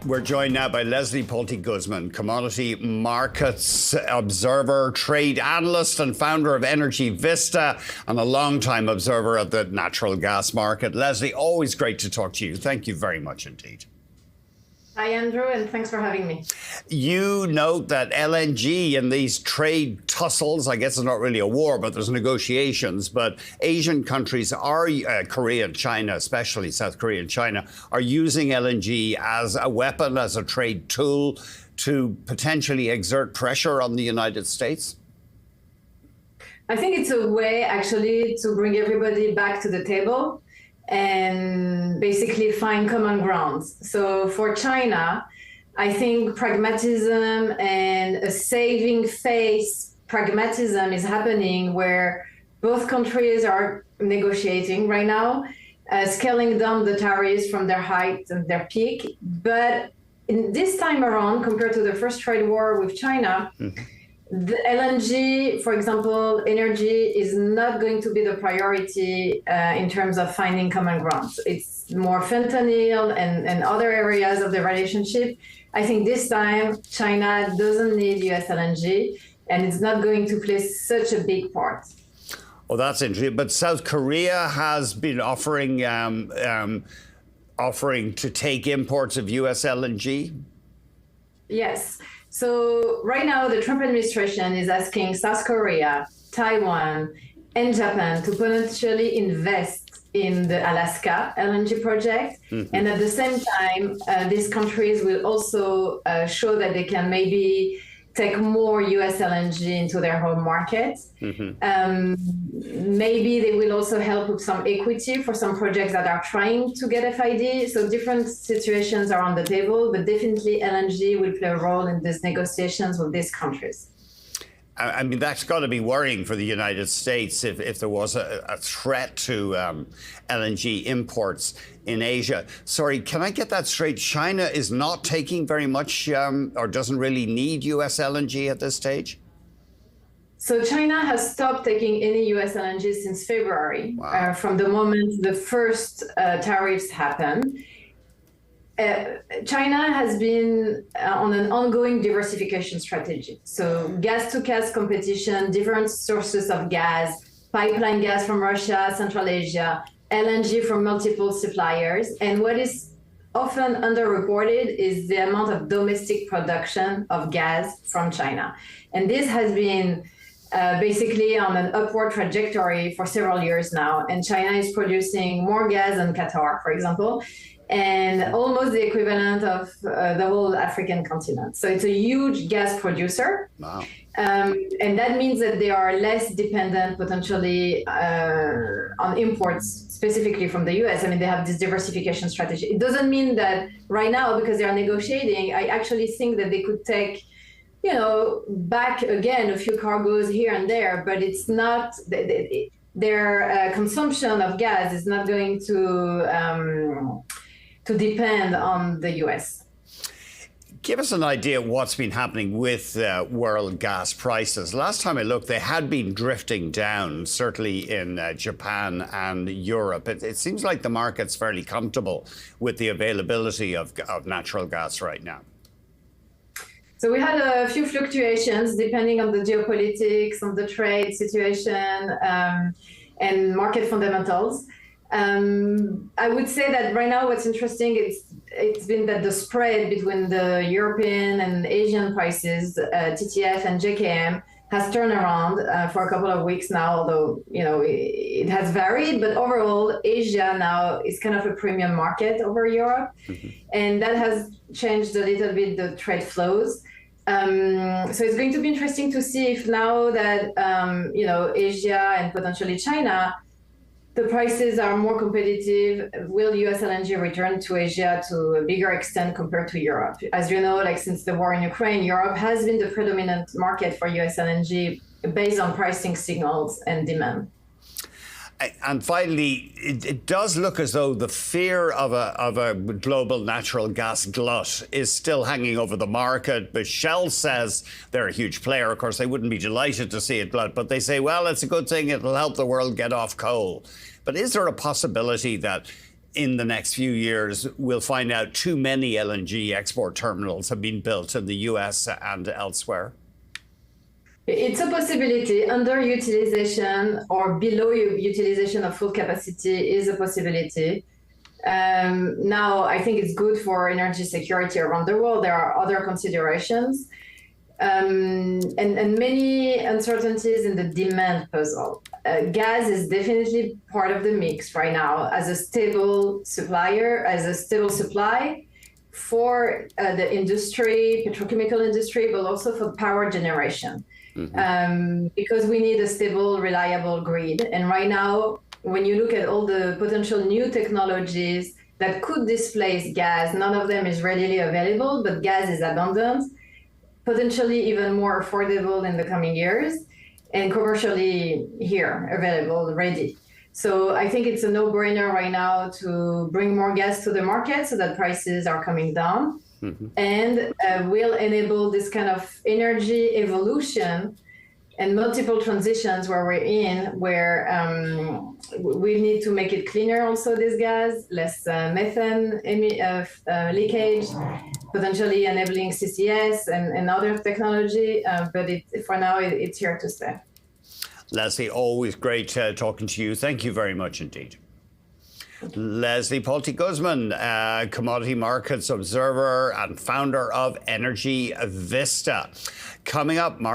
We're joined now by Leslie Palti-Guzman, commodity markets observer, trade analyst and founder of Energy Vista, and a long-time observer of the natural gas market. Leslie, always great to talk to you. Thank you very much indeed. Hi, Andrew, and thanks for having me. You note that LNG and these trade tussles, I guess it's not really a war, but there's negotiations, but Asian countries are, Korea and China, especially South Korea and China, are using LNG as a weapon, as a trade tool to potentially exert pressure on the United States? I think it's a way, actually, to bring everybody back to the table and basically find common grounds. So for China, I think pragmatism and a saving face pragmatism is happening where both countries are negotiating right now, scaling down the tariffs from their height and their peak. But in this time around, compared to the first trade war with China, the LNG, for example, energy is not going to be the priority in terms of finding common grounds. It's more fentanyl and other areas of the relationship. I think this time China doesn't need US LNG, and it's not going to play such a big part. Oh, that's interesting. But South Korea has been offering to take imports of US LNG? Yes. So right now, the Trump administration is asking South Korea, Taiwan, and Japan to potentially invest in the Alaska LNG project. And at the same time, these countries will also show that they can maybe take more US LNG into their home market. Maybe they will also help with some equity for some projects that are trying to get FID. So different situations are on the table, but definitely LNG will play a role in these negotiations with these countries. I mean, that's got to be worrying for the United States if there was a threat to LNG imports in Asia. Sorry, can I get that straight? China is not taking very much or doesn't really need US LNG at this stage? So China has stopped taking any US LNG since February, from the moment the first tariffs happened. China has been on an ongoing diversification strategy. So gas-to-gas competition, different sources of gas, pipeline gas from Russia, Central Asia, LNG from multiple suppliers. And what is often underreported is the amount of domestic production of gas from China. And this has been basically on an upward trajectory for several years now. And China is producing more gas than Qatar, for example, and almost the equivalent of the whole African continent. So it's a huge gas producer. Wow. And that means that they are less dependent potentially on imports, specifically from the US. I mean, they have this diversification strategy. It doesn't mean that right now, because they are negotiating, I actually think that they could take, you know, back again a few cargoes here and there, but it's not, their consumption of gas is not going to depend on the US. Give us an idea of what's been happening with world gas prices. Last time I looked, they had been drifting down, certainly in Japan and Europe. It seems like the market's fairly comfortable with the availability of natural gas right now. So we had a few fluctuations depending on the geopolitics, on the trade situation, and market fundamentals. I would say that right now what's interesting it's been that the spread between the European and Asian prices, TTF and JKM, has turned around for a couple of weeks now, although it has varied. But overall, Asia now is kind of a premium market over Europe, and that has changed a little bit the trade flows. So it's going to be interesting to see if now that Asia and potentially China, the prices are more competitive, will US LNG return to Asia to a bigger extent compared to Europe? As you know, like since the war in Ukraine, Europe has been the predominant market for US LNG based on pricing signals and demand. And finally, it does look as though the fear of a global natural gas glut is still hanging over the market. But Shell says they're a huge player. Of course, they wouldn't be delighted to see it glut, but they say, well, it's a good thing. It'll help the world get off coal. But is there a possibility that in the next few years, we'll find out too many LNG export terminals have been built in the US and elsewhere? It's a possibility. Underutilization or below utilization of full capacity is a possibility. Now, I think it's good for energy security around the world. There are other considerations and many uncertainties in the demand puzzle. Gas is definitely part of the mix right now as a stable supplier, as a stable supply for the industry, petrochemical industry, but also for power generation. Because we need a stable, reliable grid. And right now, when you look at all the potential new technologies that could displace gas, none of them is readily available, but gas is abundant, potentially even more affordable in the coming years, and commercially here, available, ready. So I think it's a no-brainer right now to bring more gas to the market so that prices are coming down. And will enable this kind of energy evolution and multiple transitions where we're in, where we need to make it cleaner also, this gas, less methane leakage, potentially enabling CCS and other technology, but for now, it's here to stay. Leslie, always great talking to you. Thank you very much indeed. Leslie Palti-Guzman, commodity markets observer and founder of Energy Vista. Coming up,